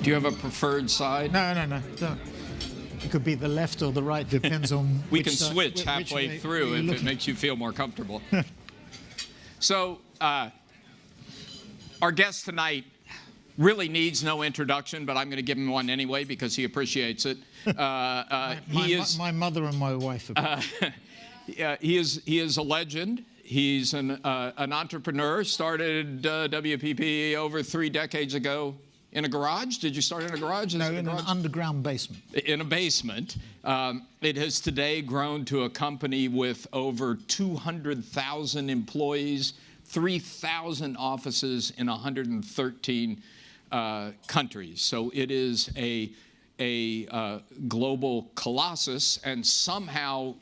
Do you have a preferred side? No. Don't. It could be the left or the right, depends on We can switch halfway through if it makes you feel more comfortable. So, our guest tonight really needs no introduction, but I'm going to give him one anyway because he appreciates it. My mother and my wife. He is a legend. He's an entrepreneur. Started WPP over 3 decades ago. In a garage? Did you start in a garage? No, in an underground basement. In a basement. It has today grown to a company with over 200,000 employees, 3,000 offices in 113 countries. So it is a global colossus, and somehow,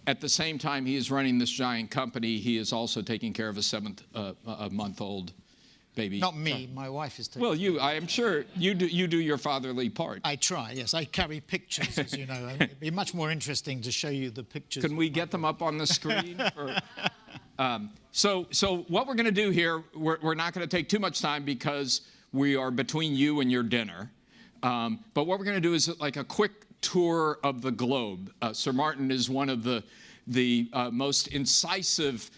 at the same time he is running this giant company, he is also taking care of a 7-month-old baby. Not me. My wife is taking. Well, I am sure you do your fatherly part. I try. Yes, I carry pictures, as you know. It'd be much more interesting to show you the pictures. Can we get them up on the screen? So what we're going to do here, we're not going to take too much time because we are between you and your dinner. But what we're going to do is like a quick tour of the globe. Sir Martin is one of the most incisive.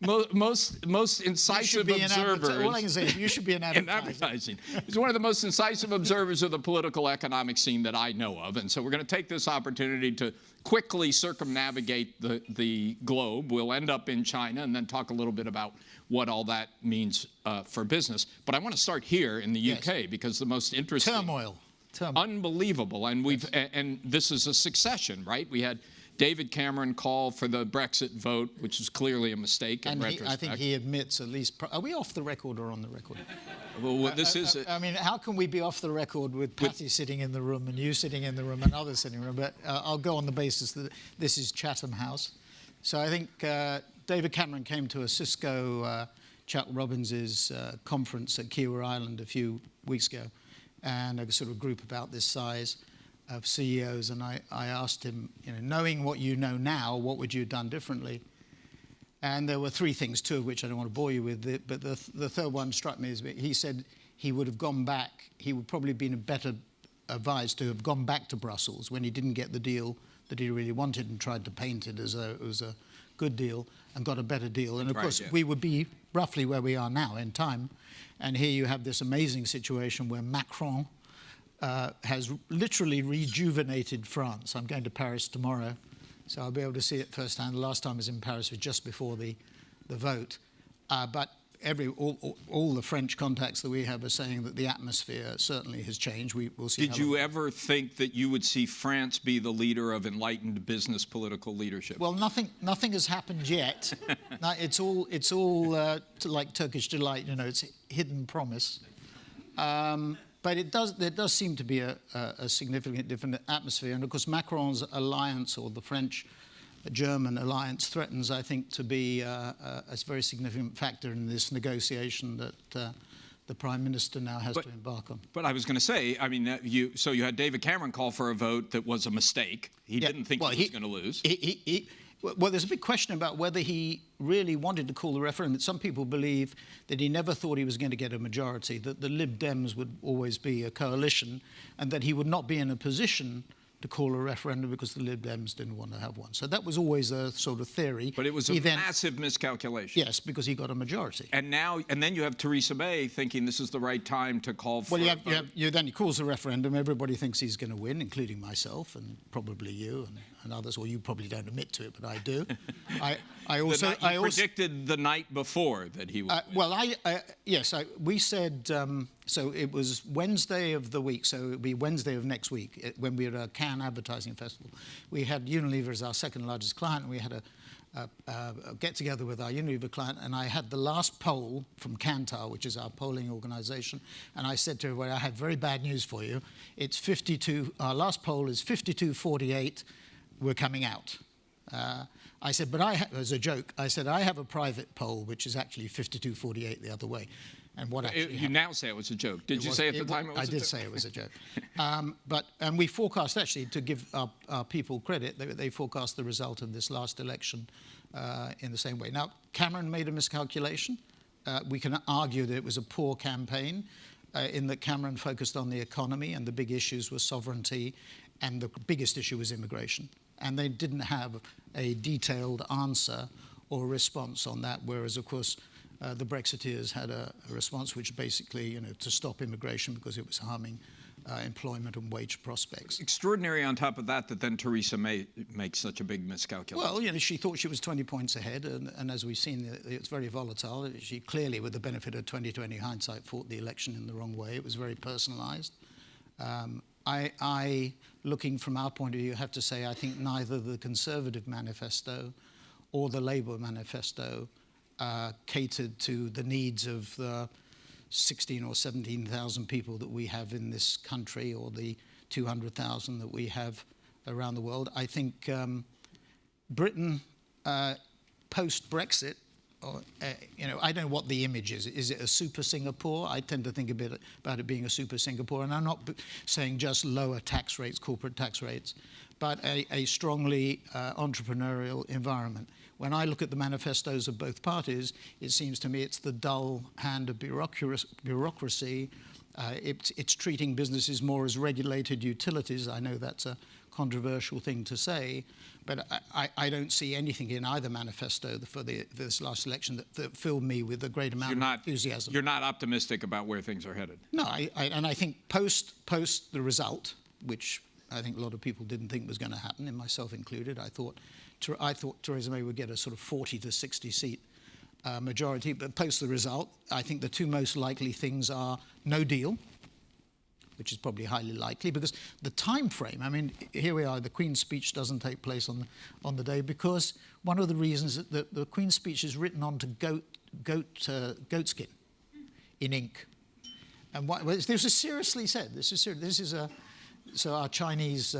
Most incisive observers. All I can say is you should be an advertising. He's one of the most incisive observers of the political economic scene that I know of. And so we're going to take this opportunity to quickly circumnavigate the globe. We'll end up in China and then talk a little bit about what all that means for business. But I want to start here in the UK because the most interesting. Turmoil. Unbelievable. And and this is a succession, right? We had David Cameron call for the Brexit vote, which was clearly a mistake in retrospect. I think he admits at least. Are we off the record or on the record? Well, this is. I mean, how can we be off the record with Patty sitting in the room and you sitting in the room and others sitting in the room? But I'll go on the basis that this is Chatham House. So I think David Cameron came to a Cisco Chuck Robbins's conference at Kiwa Island a few weeks ago, and a sort of group about this size of CEOs, and I asked him, knowing what you know now, what would you have done differently? And there were 3 things, 2 of which I don't want to bore you with, but the third one struck me as he said he would have gone back, he would probably have been better advised to have gone back to Brussels when he didn't get the deal that he really wanted and tried to paint it as it was a good deal and got a better deal. And of course, we would be roughly where we are now in time. And here you have this amazing situation where Macron has literally rejuvenated France. I'm going to Paris tomorrow, so I'll be able to see it firsthand. The last time I was in Paris was just before the vote. But all the French contacts that we have are saying that the atmosphere certainly has changed. We'll see. Did you ever think that you would see France be the leader of enlightened business political leadership? Well, nothing has happened yet. It's all like Turkish delight. It's hidden promise. But there does seem to be a significant different atmosphere. And of course, Macron's alliance, or the French-German alliance, threatens, I think, to be a very significant factor in this negotiation that the Prime Minister now has to embark on. But I was going to say, I mean, you had David Cameron call for a vote that was a mistake. He didn't think he was going to lose. Well, there's a big question about whether he really wanted to call the referendum. Some people believe that he never thought he was going to get a majority, that the Lib Dems would always be a coalition, and that he would not be in a position to call a referendum because the Lib Dems didn't want to have one. So that was always a sort of theory. But it was a massive miscalculation. Yes, because he got a majority. And then you have Theresa May thinking this is the right time to call for a vote. Then he calls a referendum. Everybody thinks he's going to win, including myself and probably you and others. Well, you probably don't admit to it, but I do. I also predicted the night before that he would win. Well, we said. So it was Wednesday of the week, so it would be Wednesday of next week when we were at a Cannes Advertising Festival. We had Unilever as our second largest client, and we had a get-together with our Unilever client, and I had the last poll from Kantar, which is our polling organisation, and I said to everybody, I have very bad news for you. It's 52, our last poll is 52-48, we're coming out. I said, but as a joke, I said, I have a private poll, which is actually 52-48 the other way. And what actually you now say it was a joke. Did you say at the time it was a joke? I did say it was a joke. And we forecast, actually, to give our people credit, they forecast the result of this last election in the same way. Now, Cameron made a miscalculation. we can argue that it was a poor campaign in that Cameron focused on the economy and the big issues were sovereignty and the biggest issue was immigration. And they didn't have a detailed answer or response on that, whereas, of course, the Brexiteers had a response which basically, to stop immigration because it was harming employment and wage prospects. Extraordinary on top of that then Theresa May makes such a big miscalculation. Well, she thought she was 20 points ahead, and as we've seen, it's very volatile. She clearly, with the benefit of 2020 hindsight, fought the election in the wrong way. It was very personalised. I, looking from our point of view, have to say I think neither the Conservative manifesto or the Labour manifesto catered to the needs of the 16 or 17,000 people that we have in this country, or the 200,000 that we have around the world. I think Britain, post-Brexit, I don't know what the image is. Is it a super Singapore? I tend to think a bit about it being a super Singapore, and I'm not saying just lower tax rates, corporate tax rates, but a strongly entrepreneurial environment. When I look at the manifestos of both parties, it seems to me it's the dull hand of bureaucracy. It's treating businesses more as regulated utilities. I know that's a controversial thing to say, but I don't see anything in either manifesto for this last election that filled me with a great amount of enthusiasm. You're not optimistic about where things are headed? No, and I think post the result, which I think a lot of people didn't think was going to happen, and myself included, I thought Theresa May would get a sort of 40 to 60 seat majority, but post the result, I think the two most likely things are no deal, which is probably highly likely, because the time frame, I mean, here we are, the Queen's speech doesn't take place on the day, because one of the reasons that the Queen's speech is written onto goat skin in ink. And this is seriously said, this is serious. This is so our Chinese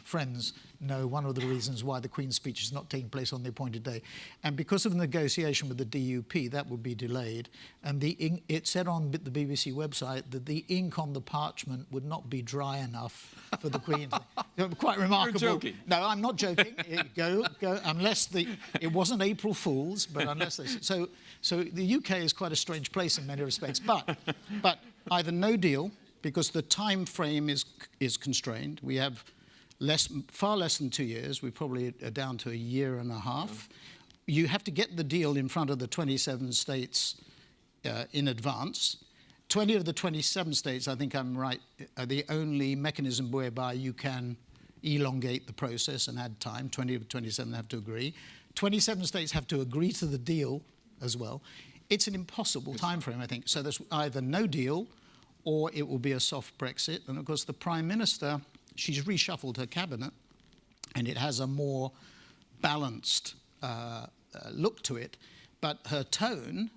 friends know one of the reasons why the Queen's speech is not taking place on the appointed day. And because of the negotiation with the DUP, that would be delayed. And it said on the BBC website that the ink on the parchment would not be dry enough for the Queen. Quite remarkable. You're joking. No, I'm not joking. Go, unless it wasn't April Fool's, but unless they... So the UK is quite a strange place in many respects. But either no deal, because the time frame is constrained. We have far less than 2 years. We probably are down to a year and a half. You have to get the deal in front of the 27 states in advance. 20 of the 27 states, I think I'm right, are the only mechanism whereby you can elongate the process and add time. 20 of the 27 have to agree. 27 states have to agree to the deal as well. It's an impossible time frame, I think. So there's either no deal, or it will be a soft Brexit. And of course, the Prime Minister, she's reshuffled her cabinet, and it has a more balanced look to it. But her tone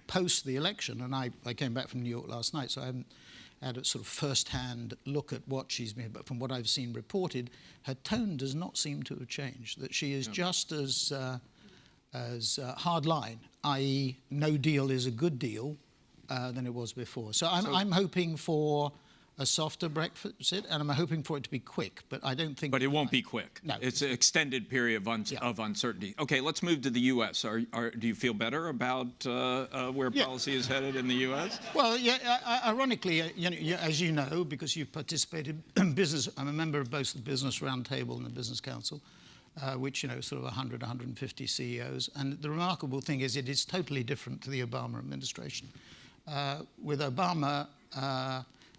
post the election, and I came back from New York last night, so I haven't had a sort of first-hand look at what she's been, but from what I've seen reported, her tone does not seem to have changed, that she is just as hard line, i.e. no deal is a good deal, than it was before. So I'm hoping for a softer Brexit, and I'm hoping for it to be quick, but I don't think... But it won't be quick. No. It's an extended period of uncertainty. Okay, let's move to the U.S. Do you feel better about where policy is headed in the U.S.? Well, yeah, ironically, as you know, because you've participated in business, I'm a member of both the Business Roundtable and the Business Council, which, sort of 100, 150 CEOs. And the remarkable thing is it is totally different to the Obama administration. With Obama,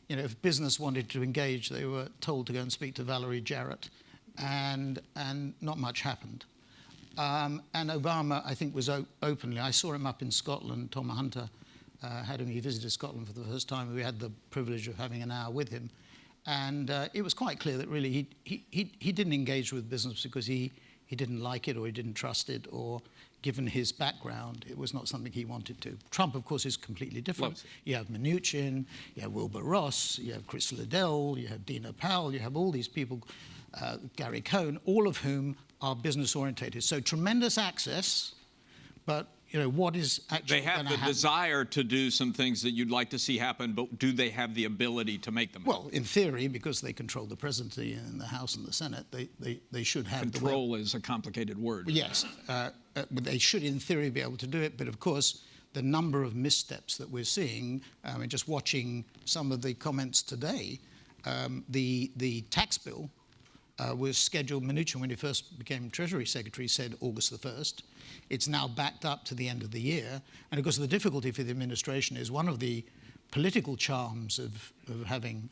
if business wanted to engage, they were told to go and speak to Valerie Jarrett, and not much happened. And Obama, I think, was openly. I saw him up in Scotland. Tom Hunter had him. He visited Scotland for the first time. We had the privilege of having an hour with him, and it was quite clear that really he didn't engage with business because he didn't like it or he didn't trust it, or given his background, it was not something he wanted to. Trump, of course, is completely different. You have Mnuchin, you have Wilbur Ross, you have Chris Liddell, you have Dina Powell, you have all these people, Gary Cohn, all of whom are business orientated. So tremendous access, but what is actually They have the desire to do some things that you'd like to see happen, but do they have the ability to make them happen? Well, in theory, because they control the presidency and the House and the Senate, they should have Control is a complicated word. Yes, but they should, in theory, be able to do it. But of course, the number of missteps that we're seeing, just watching some of the comments today, the tax bill was scheduled. Mnuchin, when he first became Treasury Secretary, said August the 1st. It's now backed up to the end of the year. And of course, the difficulty for the administration is one of the political charms of having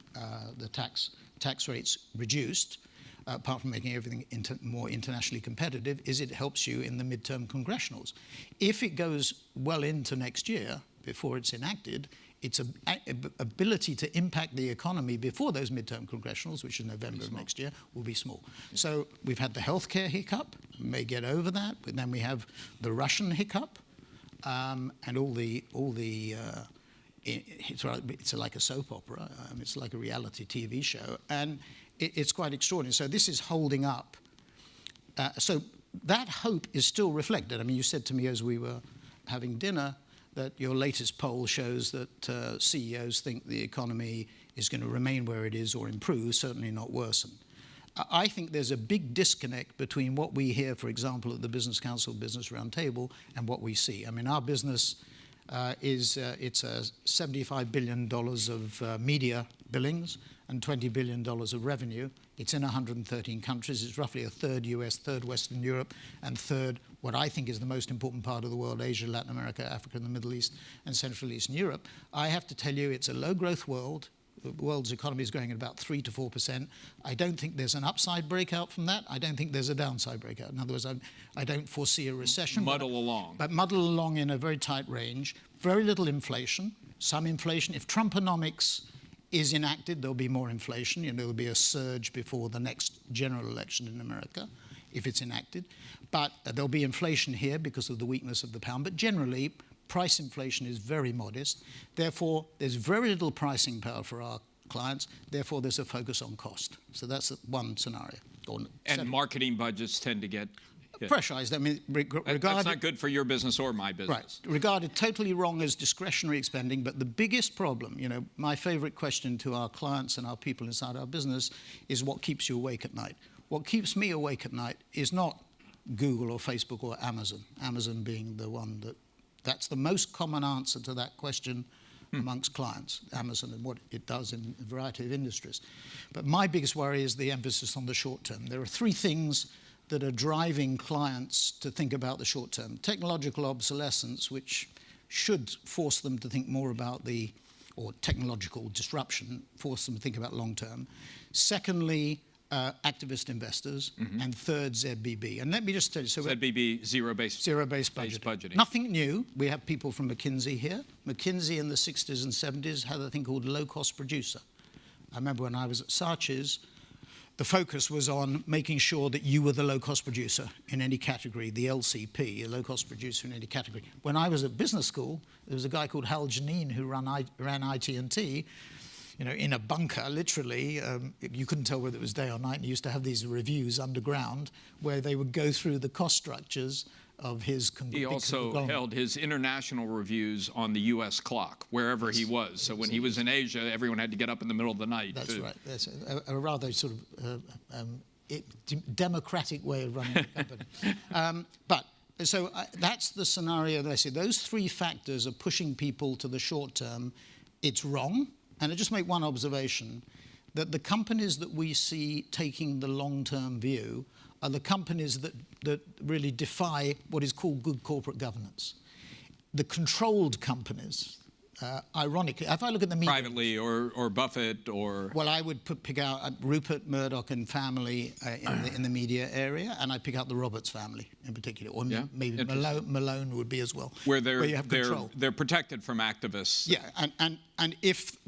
the tax rates reduced, apart from making everything more internationally competitive, is it helps you in the midterm congressionals. If it goes well into next year, before it's enacted, its ability to impact the economy before those midterm congressionals, which is November of next year, will be small. Yeah. So we've had the healthcare hiccup, may get over that, but then we have the Russian hiccup, and it's like a soap opera. It's like a reality TV show, and it's quite extraordinary. So this is holding up. So that hope is still reflected. I mean, you said to me as we were having dinner that your latest poll shows that CEOs think the economy is going to remain where it is or improve, certainly not worsen. I think there's a big disconnect between what we hear, for example, at the Business Council Business Roundtable and what we see. I mean, our business it's $75 billion of media billings and $20 billion of revenue. It's in 113 countries. It's roughly a third US, third Western Europe, and third what I think is the most important part of the world, Asia, Latin America, Africa, and the Middle East, and Central Eastern Europe. I have to tell you, it's a low-growth world. The world's economy is growing at about 3 to 4%. I don't think there's an upside breakout from that. I don't think there's a downside breakout. In other words, I don't foresee a recession. Muddle along. But muddle along in a very tight range. Very little inflation, some inflation. If Trumponomics is enacted, there'll be more inflation. There'll be a surge before the next general election in America, if it's enacted. But there'll be inflation here because of the weakness of the pound. But generally, price inflation is very modest. Therefore, there's very little pricing power for our clients. Therefore, there's a focus on cost. So that's one scenario. And marketing budgets tend to get pressurized. I mean, that's not good for your business or my business. Right. Regarded totally wrong as discretionary spending. But the biggest problem, my favorite question to our clients and our people inside our business is what keeps you awake at night. What keeps me awake at night is not Google or Facebook or Amazon. Amazon being the one that's the most common answer to that question amongst clients, Amazon and what it does in a variety of industries. But my biggest worry is the emphasis on the short term. There are three things that are driving clients to think about the short term. Technological obsolescence, which should force them to think more about or technological disruption, force them to think about long term. Secondly, activist investors, and third, ZBB. And let me just tell you. So ZBB, zero-based budgeting. Nothing new. We have people from McKinsey here. McKinsey in the 60s and 70s had a thing called low-cost producer. I remember when I was at Saatchi's, the focus was on making sure that you were the low-cost producer in any category, the LCP, a low-cost producer in any category. When I was at business school, there was a guy called Hal Jeanine who ran IT&T, in a bunker, literally. You couldn't tell whether it was day or night. And he used to have these reviews underground where they would go through the cost structures of his He also held his international reviews on the U.S. clock, wherever he was. So when he was in Asia, everyone had to get up in the middle of the night. That's right. That's a rather sort of democratic way of running a company. So that's the scenario that I see. Those three factors are pushing people to the short term. It's wrong. And I just make one observation, that the companies that we see taking the long-term view are the companies that really defy what is called good corporate governance. The controlled companies, ironically, if I look at the media... Privately or Buffett or... Well, I would pick out Rupert Murdoch and family in the media area, and I'd pick out the Roberts family in particular, or maybe Malone would be as well. Where you have control. They're protected from activists. Yeah, and if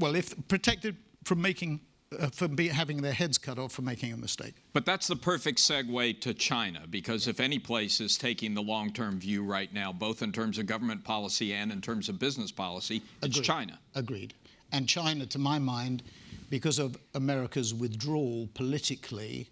protected from having their heads cut off for making a mistake. But that's the perfect segue to China, because if any place is taking the long-term view right now, both in terms of government policy and in terms of business policy, it's China. Agreed. And China, to my mind, because of America's withdrawal politically,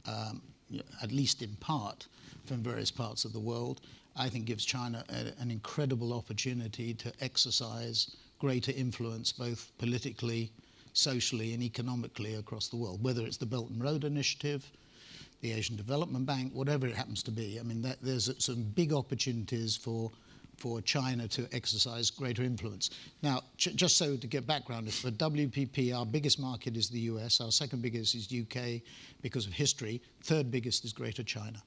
at least in part, from various parts of the world, I think gives China an incredible opportunity to exercise greater influence, both politically, socially, and economically across the world, whether it's the Belt and Road Initiative, the Asian Development Bank, whatever it happens to be. I mean, there's some big opportunities for China to exercise greater influence. Now, just so to get background, for WPP, our biggest market is the US, our second biggest is UK because of history, third biggest is Greater China.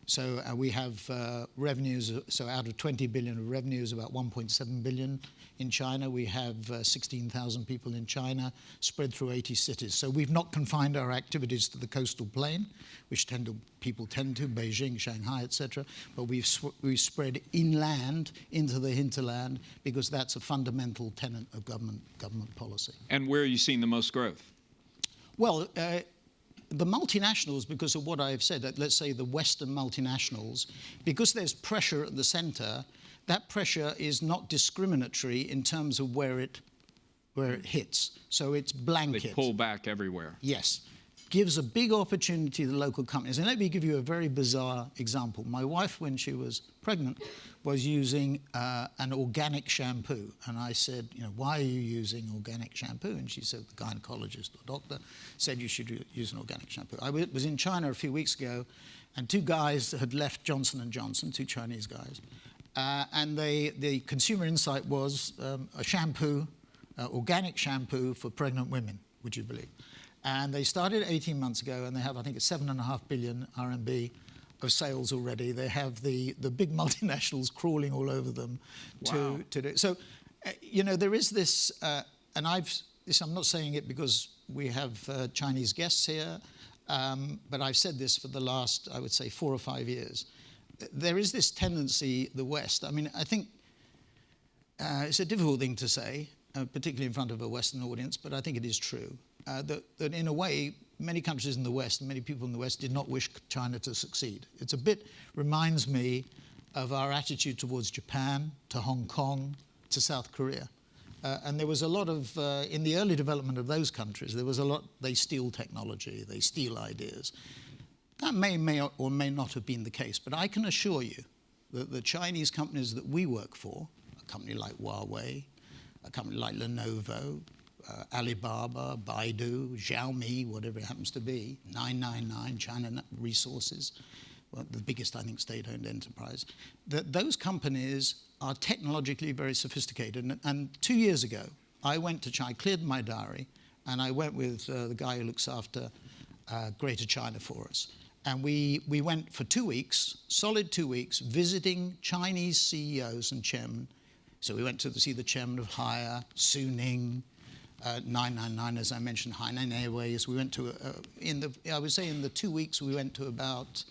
So we have revenues, so out of 20 billion of revenues, about 1.7 billion in China. We have 16,000 people in China spread through 80 cities. So we've not confined our activities to the coastal plain, which people tend to, Beijing, Shanghai, etc. But we've spread inland into the hinterland because that's a fundamental tenet of government policy. And where are you seeing the most growth? Well, the multinationals, because of what I've said, let's say the Western multinationals, because there's pressure at the center, that pressure is not discriminatory in terms of where it hits. So it's blanket. They pull back everywhere. Yes. Gives a big opportunity to the local companies. And let me give you a very bizarre example. My wife, when she was pregnant, was using an organic shampoo. And I said, why are you using organic shampoo? And she said, the gynecologist, the doctor, said you should use an organic shampoo. I was in China a few weeks ago, and two guys had left Johnson & Johnson, two Chinese guys. And the consumer insight was a shampoo, organic shampoo for pregnant women, would you believe? And they started 18 months ago, and they have, I think, 7.5 billion RMB of sales already. They have the big multinationals crawling all over them to do it. So, there is this, and I'm not saying it because we have Chinese guests here, but I've said this for the last, I would say, 4 or 5 years. There is this tendency, the West, I mean, I think it's a difficult thing to say, particularly in front of a Western audience, but I think it is true. That in a way, many countries in the West, many people in the West did not wish China to succeed. It's a bit, reminds me of our attitude towards Japan, to Hong Kong, to South Korea. And there was a lot of, in the early development of those countries, there was a lot, they steal technology, they steal ideas. That may or may not have been the case, but I can assure you that the Chinese companies that we work for, a company like Huawei, a company like Lenovo, Alibaba, Baidu, Xiaomi, whatever it happens to be, 999, China Resources, well, the biggest, I think, state-owned enterprise, that those companies are technologically very sophisticated. And 2 years ago, I went to China, I cleared my diary, and I went with the guy who looks after Greater China for us. And we went for 2 weeks, solid 2 weeks, visiting Chinese CEOs and chairmen. So we went to see the chairman of Haier, Su Ning, 999, as I mentioned, Hainan Airways. We went to, I would say in the 2 weeks, we went to about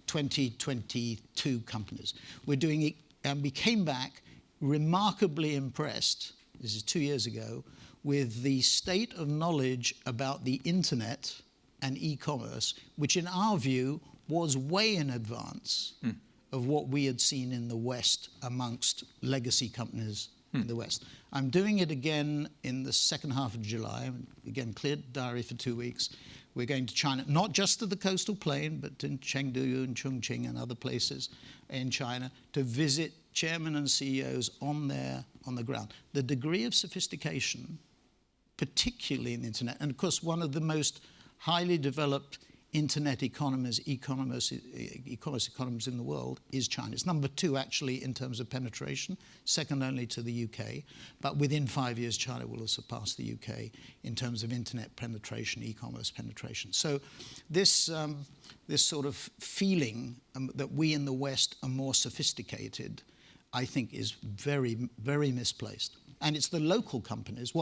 22 companies. We're doing it, and we came back remarkably impressed, this is 2 years ago, with the state of knowledge about the internet and e-commerce, which in our view was way in advance of what we had seen in the West amongst legacy companies in the West. I'm doing it again in the second half of July. Again, cleared diary for 2 weeks. We're going to China, not just to the coastal plain, but in Chengdu and Chongqing and other places in China, to visit chairmen and CEOs on the ground. The degree of sophistication, particularly in the internet, and of course one of the most highly developed internet economies, e-commerce economies in the world is China. It's number 2 actually in terms of penetration, second only to the UK. But within 5 years, China will have surpassed the UK in terms of internet penetration, e-commerce penetration. So this sort of feeling that we in the West are more sophisticated, I think is very, very misplaced. And it's the local companies,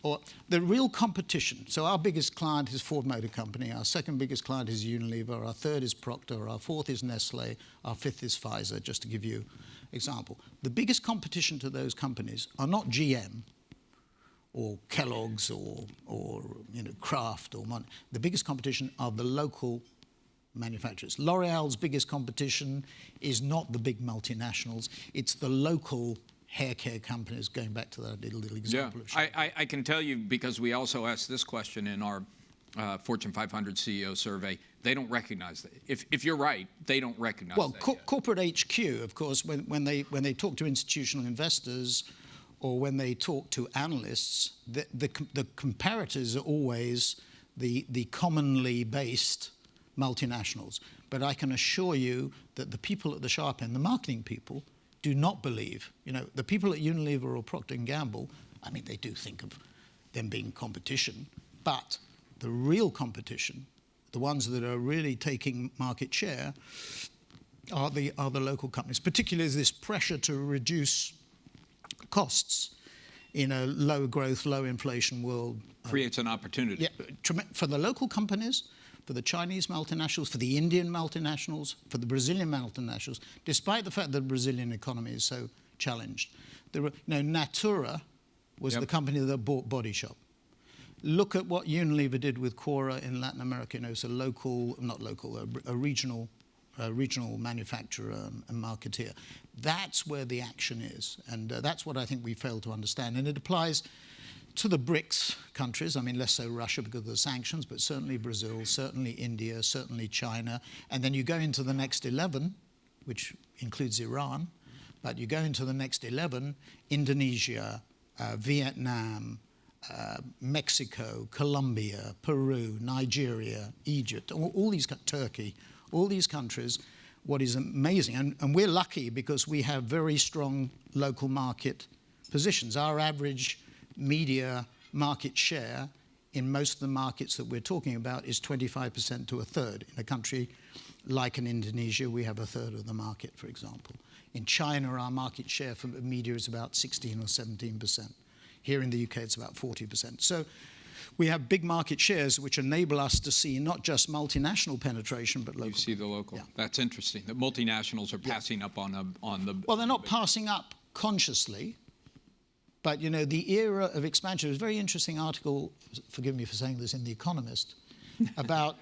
or the real competition. So our biggest client is Ford Motor Company, our second biggest client is Unilever, our third is Procter, our fourth is Nestle, our fifth is Pfizer, just to give you an example. The biggest competition to those companies are not GM or Kellogg's or Kraft or the biggest competition are the local manufacturers. L'Oreal's biggest competition is not the big multinationals, it's the local haircare companies, going back to that little example of I can tell you, because we also asked this question in our Fortune 500 CEO survey, they don't recognize that. If you're right, they don't recognize well, that. Yet. Corporate HQ, of course, when they talk to institutional investors or when they talk to analysts, the comparators are always the commonly based multinationals. But I can assure you that the people at the sharp end, the marketing people, do not believe. The people at Unilever or Procter & Gamble, I mean, they do think of them being competition, but the real competition, the ones that are really taking market share, are the local companies, particularly this pressure to reduce costs in a low growth, low inflation world. Creates an opportunity. Yeah, for the local companies, for the Chinese multinationals, for the Indian multinationals, for the Brazilian multinationals, despite the fact that the Brazilian economy is so challenged. Natura was the company that bought Body Shop. Look at what Unilever did with Quora in Latin America. It's a a regional manufacturer and marketeer. That's where the action is, and that's what I think we fail to understand. And it applies to the BRICS countries. I mean, less so Russia because of the sanctions, but certainly Brazil, certainly India, certainly China. And then you go into the next 11, which includes Iran, but you go into the next 11, Indonesia, Vietnam, Mexico, Colombia, Peru, Nigeria, Egypt, all these, Turkey, all these countries. What is amazing, and we're lucky because we have very strong local market positions. Our average media market share in most of the markets that we're talking about is 25% to a third. In a country like in Indonesia, we have a third of the market, for example. In China, our market share for media is about 16 or 17%. Here in the UK, it's about 40%. So we have big market shares which enable us to see not just multinational penetration, but local. You see the local. Yeah. That's interesting. The multinationals are passing up on the... Well, they're not passing up consciously, but, the era of expansion. There's a very interesting article, forgive me for saying this, in The Economist, about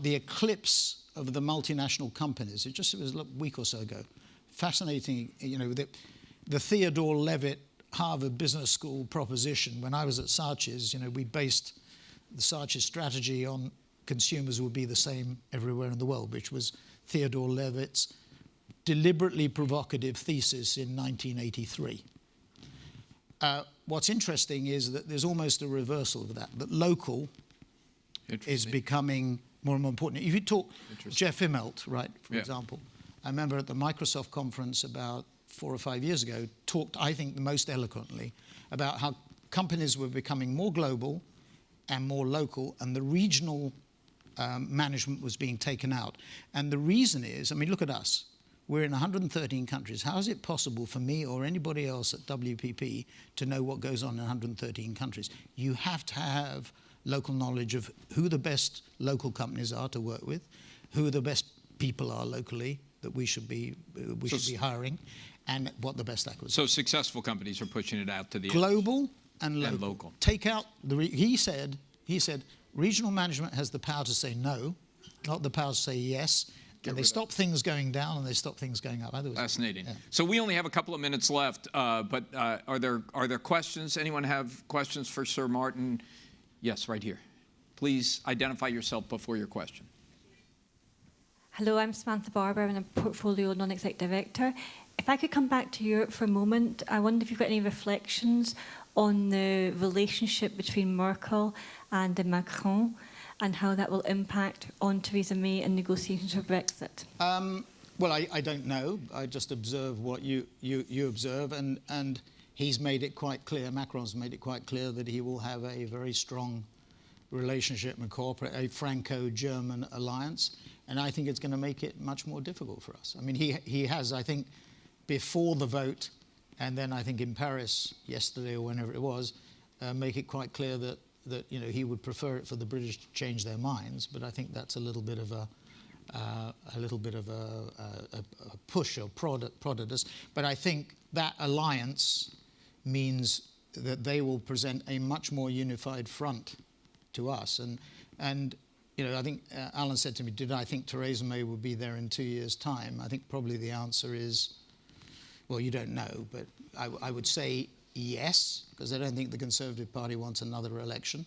the eclipse of the multinational companies. It was a week or so ago. Fascinating, the Theodore Levitt Harvard Business School proposition. When I was at Saatchi's, we based the Saatchi's strategy on consumers would be the same everywhere in the world, which was Theodore Levitt's deliberately provocative thesis in 1983. What's interesting is that there's almost a reversal of that local is becoming more and more important. If you talk Jeff Immelt, right, for example, I remember at the Microsoft conference about 4 or 5 years ago, talked, I think, the most eloquently about how companies were becoming more global and more local, and the regional management was being taken out. And the reason is, I mean, look at us. We're in 113 countries. How is it possible for me or anybody else at WPP to know what goes on in 113 countries? You have to have local knowledge of who the best local companies are to work with, who the best people are locally that we should be hiring, and what the best acquisition. So successful companies are pushing it out to the global and local. Take out he said regional management has the power to say no, not the power to say yes. And they stop things going down and they stop things going up. Fascinating. Yeah. So we only have a couple of minutes left, but are there questions? Anyone have questions for Sir Martin? Yes, right here. Please identify yourself before your question. Hello, I'm Samantha Barber. I'm a portfolio non-exec director. If I could come back to Europe for a moment, I wonder if you've got any reflections on the relationship between Merkel and Macron, and how that will impact on Theresa May and negotiations for Brexit? Well, I don't know. I just observe what you observe, and he's made it quite clear, Macron's made it quite clear that he will have a very strong relationship and cooperate, a Franco-German alliance, and I think it's going to make it much more difficult for us. I mean, he has, I think, before the vote, and then I think in Paris yesterday or whenever it was, make it quite clear that he would prefer it for the British to change their minds, but I think that's a little bit of a push or prod at us. But I think that alliance means that they will present a much more unified front to us. And I think Alan said to me, did I think Theresa May would be there in 2 years' time? I think probably the answer is, well, you don't know, but I would say yes, because I don't think the Conservative Party wants another election.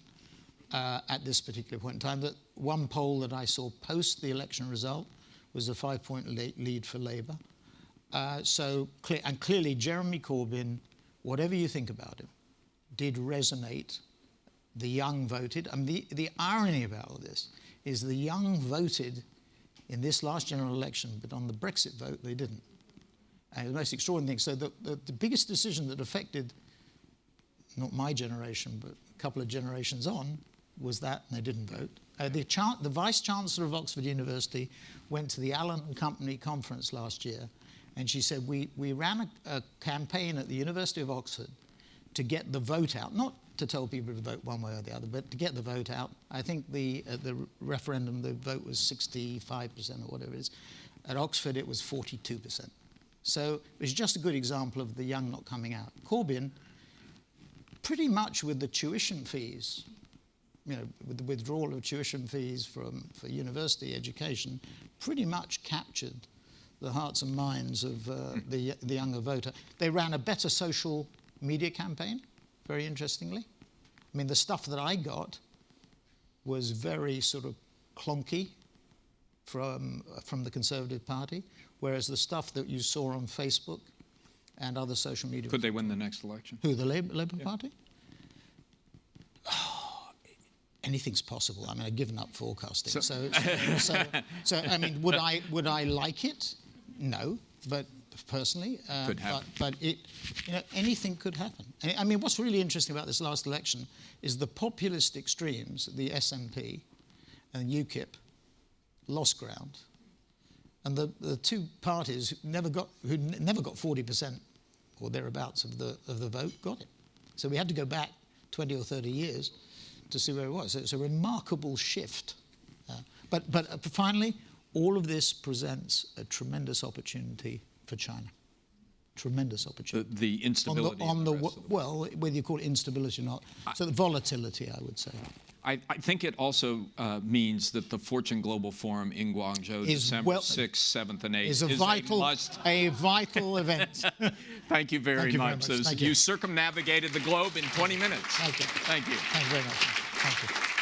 at this particular point in time. That one poll that I saw post the election result was a 5-point lead for Labour. Clearly Jeremy Corbyn, whatever you think about him, did resonate. The young voted. And the irony about all this is the young voted in this last general election, but on the Brexit vote they didn't. And the most extraordinary thing, so the biggest decision that affected not my generation, but a couple of generations on, was that, and they didn't vote. The Vice-Chancellor of Oxford University went to the Allen and Company conference last year, and she said, we ran a campaign at the University of Oxford to get the vote out, not to tell people to vote one way or the other, but to get the vote out. I think the referendum, the vote was 65% or whatever it is. At Oxford, it was 42%. So it was just a good example of the young not coming out. Corbyn, pretty much with the tuition fees, with the withdrawal of tuition fees for university education, pretty much captured the hearts and minds of the younger voter. They ran a better social media campaign, very interestingly. I mean, the stuff that I got was very sort of clunky from the Conservative Party, whereas the stuff that you saw on Facebook and other social media... Could they win the next election? Who, the Labour Party? Anything's possible. I mean, I've given up forecasting. So I mean, would I like it? No, but personally, could happen. But it, anything could happen. I mean, what's really interesting about this last election is the populist extremes, the SNP and UKIP, lost ground, and the two parties who never got 40% or thereabouts of the vote got it. So we had to go back 20 or 30 years to see where it was. So it's a remarkable shift. But finally, all of this presents a tremendous opportunity for China. Tremendous opportunity. The instability. Well, whether you call it instability or not, so the volatility, I would say. I think it also means that the Fortune Global Forum in Guangzhou, December 6th, 7th, and 8th, is a vital event. Thank you very much. Thank you circumnavigated the globe in 20 minutes. Thank you. Thank you. Thank you very much. Thank you.